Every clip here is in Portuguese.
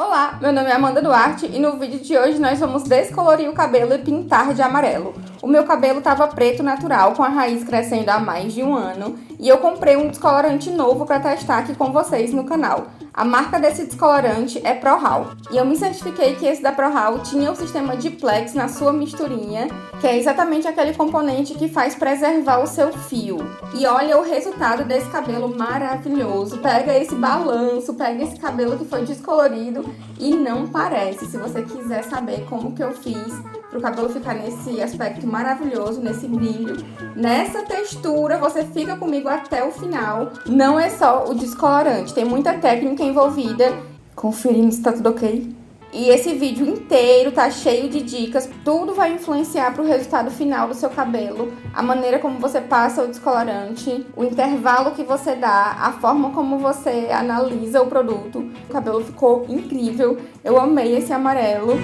Olá, meu nome é Amanda Duarte e no vídeo de hoje nós vamos descolorir o cabelo e pintar de amarelo. O meu cabelo estava preto natural, com a raiz crescendo há mais de um ano, e eu comprei um descolorante novo para testar aqui com vocês no canal. A marca desse descolorante é ProHal, e eu me certifiquei que esse da ProHal tinha o sistema Diplex na sua misturinha, que é exatamente aquele componente que faz preservar o seu fio. E olha o resultado desse cabelo maravilhoso. Pega esse balanço, pega esse cabelo que foi descolorido e não parece. Se você quiser saber como que eu fiz para o cabelo ficar nesse aspecto maravilhoso, nesse brilho, nessa textura, você fica comigo até o final. Não é só o descolorante, tem muita técnica envolvida, conferindo se tá tudo ok. E esse vídeo inteiro tá cheio de dicas, tudo vai influenciar para o resultado final do seu cabelo, a maneira como você passa o descolorante, o intervalo que você dá, a forma como você analisa o produto. O cabelo ficou incrível, eu amei esse amarelo.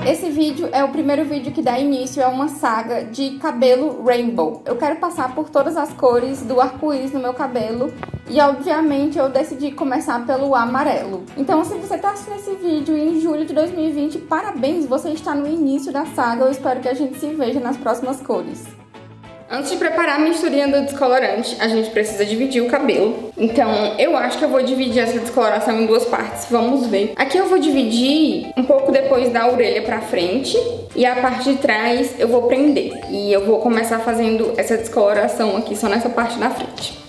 Esse vídeo é o primeiro vídeo que dá início a uma saga de cabelo rainbow. Eu quero passar por todas as cores do arco-íris no meu cabelo e, obviamente, eu decidi começar pelo amarelo. Então, se você está assistindo esse vídeo em julho de 2020, parabéns, você está no início da saga. Eu espero que a gente se veja nas próximas cores. Antes de preparar a misturinha do descolorante, a gente precisa dividir o cabelo. Então, eu acho que eu vou dividir essa descoloração em duas partes. Vamos ver. Aqui eu vou dividir um pouco depois da orelha pra frente. E a parte de trás eu vou prender. E eu vou começar fazendo essa descoloração aqui só nessa parte da frente.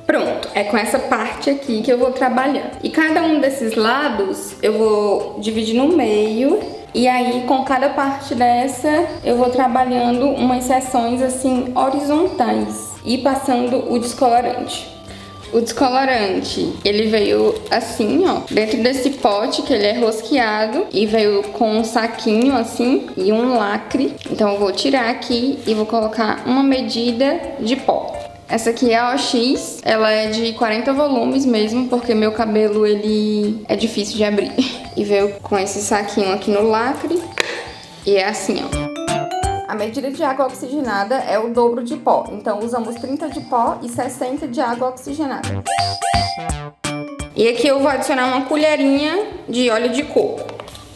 Pronto, é com essa parte aqui que eu vou trabalhar. E cada um desses lados eu vou dividir no meio. E aí, com cada parte dessa, eu vou trabalhando umas seções assim horizontais e passando o descolorante. O descolorante, ele veio assim, ó, dentro desse pote que ele é rosqueado e veio com um saquinho assim e um lacre. Então eu vou tirar aqui e vou colocar uma medida de pó. Essa aqui é a OX, ela é de 40 volumes mesmo, porque meu cabelo ele é difícil de abrir. E veio com esse saquinho aqui no lacre e é assim, ó. A medida de água oxigenada é o dobro de pó, então usamos 30 de pó e 60 de água oxigenada. E aqui eu vou adicionar uma colherinha de óleo de coco.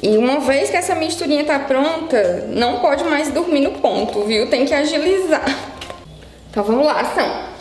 E uma vez que essa misturinha tá pronta, não pode mais dormir no ponto, viu? Tem que agilizar. Então vamos lá, ação!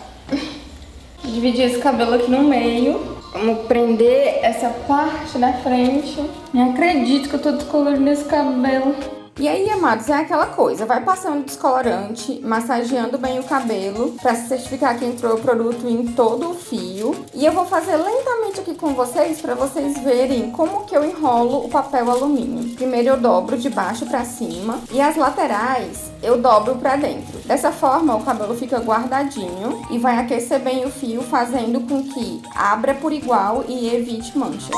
Dividir esse cabelo aqui no meio. Vamos prender essa parte da frente. Não acredito que eu tô descolorindo esse cabelo. E aí, amados, é aquela coisa. Vai passando descolorante, massageando bem o cabelo pra se certificar que entrou o produto em todo o fio. E eu vou fazer lentamente aqui com vocês pra vocês verem como que eu enrolo o papel alumínio. Primeiro eu dobro de baixo pra cima e as laterais eu dobro pra dentro. Dessa forma o cabelo fica guardadinho e vai aquecer bem o fio, fazendo com que abra por igual e evite manchas.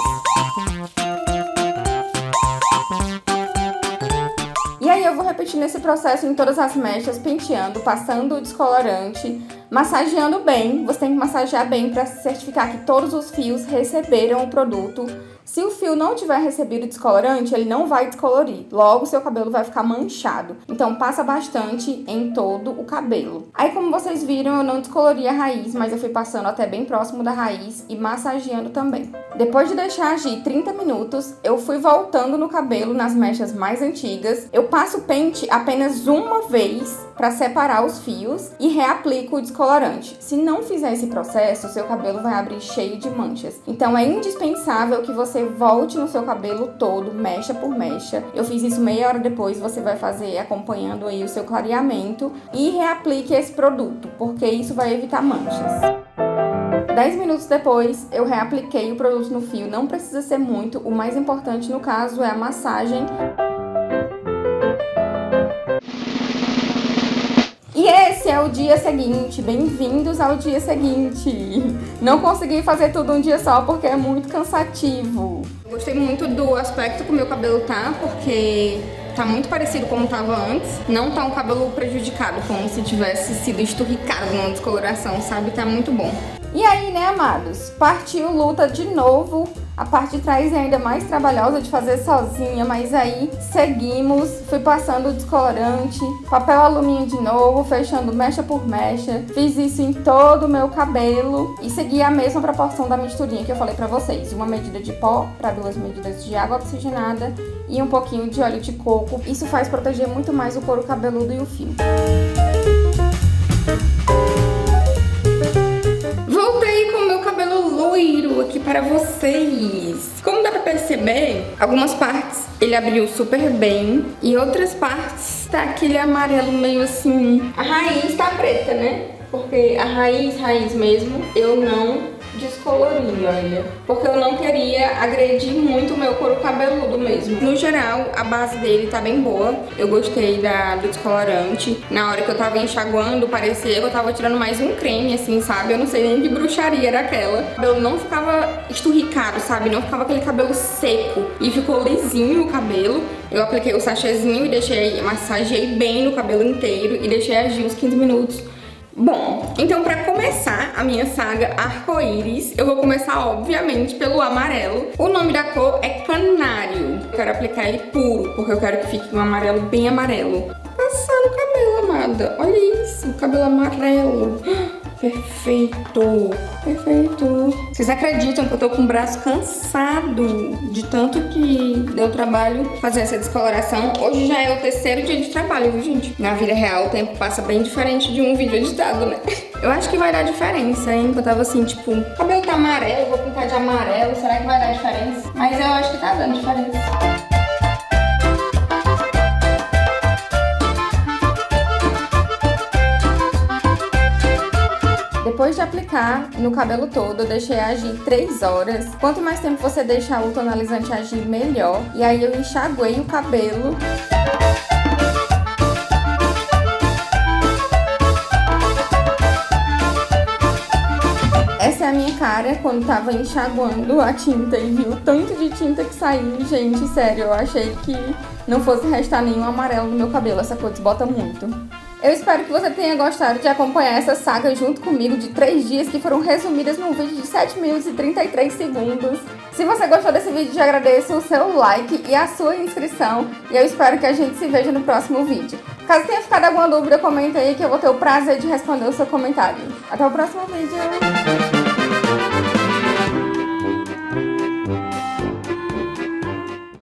E aí eu vou repetindo esse processo em todas as mechas, penteando, passando o descolorante, massageando bem. Você tem que massagear bem para se certificar que todos os fios receberam o produto. Se o fio não tiver recebido o descolorante, ele não vai descolorir. Logo, seu cabelo vai ficar manchado. Então, passa bastante em todo o cabelo. Aí, como vocês viram, eu não descolori a raiz, mas eu fui passando até bem próximo da raiz e massageando também. Depois de deixar agir 30 minutos, eu fui voltando no cabelo nas mechas mais antigas. Eu passo o pente apenas uma vez para separar os fios e reaplico o descolorante. Se não fizer esse processo, seu cabelo vai abrir cheio de manchas. Então, é indispensável que você volte no seu cabelo todo, mecha por mecha. Eu fiz isso meia hora depois, você vai fazer acompanhando aí o seu clareamento e reaplique esse produto, porque isso vai evitar manchas. 10 minutos depois, eu reapliquei o produto no fio. Não precisa ser muito, o mais importante no caso é a massagem. E esse é o dia seguinte, bem-vindos ao dia seguinte. Não consegui fazer tudo um dia só porque é muito cansativo. Gostei muito do aspecto que o meu cabelo tá, porque tá muito parecido como tava antes. Não tá um cabelo prejudicado, como se tivesse sido esturricado numa descoloração, sabe? Tá muito bom. E aí, né, amados? Partiu luta de novo A parte de trás é ainda mais trabalhosa de fazer sozinha, mas aí seguimos. Fui passando o descolorante, papel alumínio de novo, fechando mecha por mecha. Fiz isso em todo o meu cabelo e segui a mesma proporção da misturinha que eu falei pra vocês. Uma medida de pó para 2 medidas de água oxigenada e um pouquinho de óleo de coco. Isso faz proteger muito mais o couro cabeludo e o fio. Voltei com o meu cabelo loiro aqui para vocês. Como dá pra perceber, algumas partes ele abriu super bem e outras partes tá aquele amarelo meio assim. A raiz tá preta, né? Porque a raiz mesmo, eu não descolori, olha. Porque eu não queria agredir muito o meu couro cabeludo mesmo. No geral, a base dele tá bem boa. Eu gostei do descolorante. Na hora que eu tava enxaguando, parecia que eu tava tirando mais um creme, assim, sabe? Eu não sei nem que bruxaria era aquela. O cabelo não ficava esturricado, sabe? Não ficava aquele cabelo seco. E ficou lisinho o cabelo. Eu apliquei o sachêzinho e massageei bem no cabelo inteiro e deixei agir uns 15 minutos. Bom, então pra começar a minha saga arco-íris, eu vou começar obviamente pelo amarelo. O nome da cor é Canário. Eu quero aplicar ele puro, porque eu quero que fique um amarelo bem amarelo. Passar no cabelo, amada. Olha isso, o cabelo amarelo. Perfeito, perfeito. Vocês acreditam que eu tô com o braço cansado de tanto que deu trabalho fazer essa descoloração? Hoje já é o 3º dia de trabalho, viu, gente? Na vida real, o tempo passa bem diferente de um vídeo editado, né? Eu acho que vai dar diferença, hein? Eu tava assim, tipo, o cabelo tá amarelo, vou pintar de amarelo, será que vai dar diferença? Mas eu acho que tá dando diferença. Depois de aplicar no cabelo todo, eu deixei agir 3 horas. Quanto mais tempo você deixar o tonalizante agir, melhor. E aí eu enxaguei o cabelo. Essa é a minha cara quando tava enxaguando a tinta e viu o tanto de tinta que saiu. Gente, sério, eu achei que não fosse restar nenhum amarelo no meu cabelo. Essa cor desbota muito. Eu espero que você tenha gostado de acompanhar essa saga junto comigo de 3 dias que foram resumidas num vídeo de 7 minutos e 33 segundos. Se você gostou desse vídeo, eu agradeço o seu like e a sua inscrição. E eu espero que a gente se veja no próximo vídeo. Caso tenha ficado alguma dúvida, comenta aí que eu vou ter o prazer de responder o seu comentário. Até o próximo vídeo!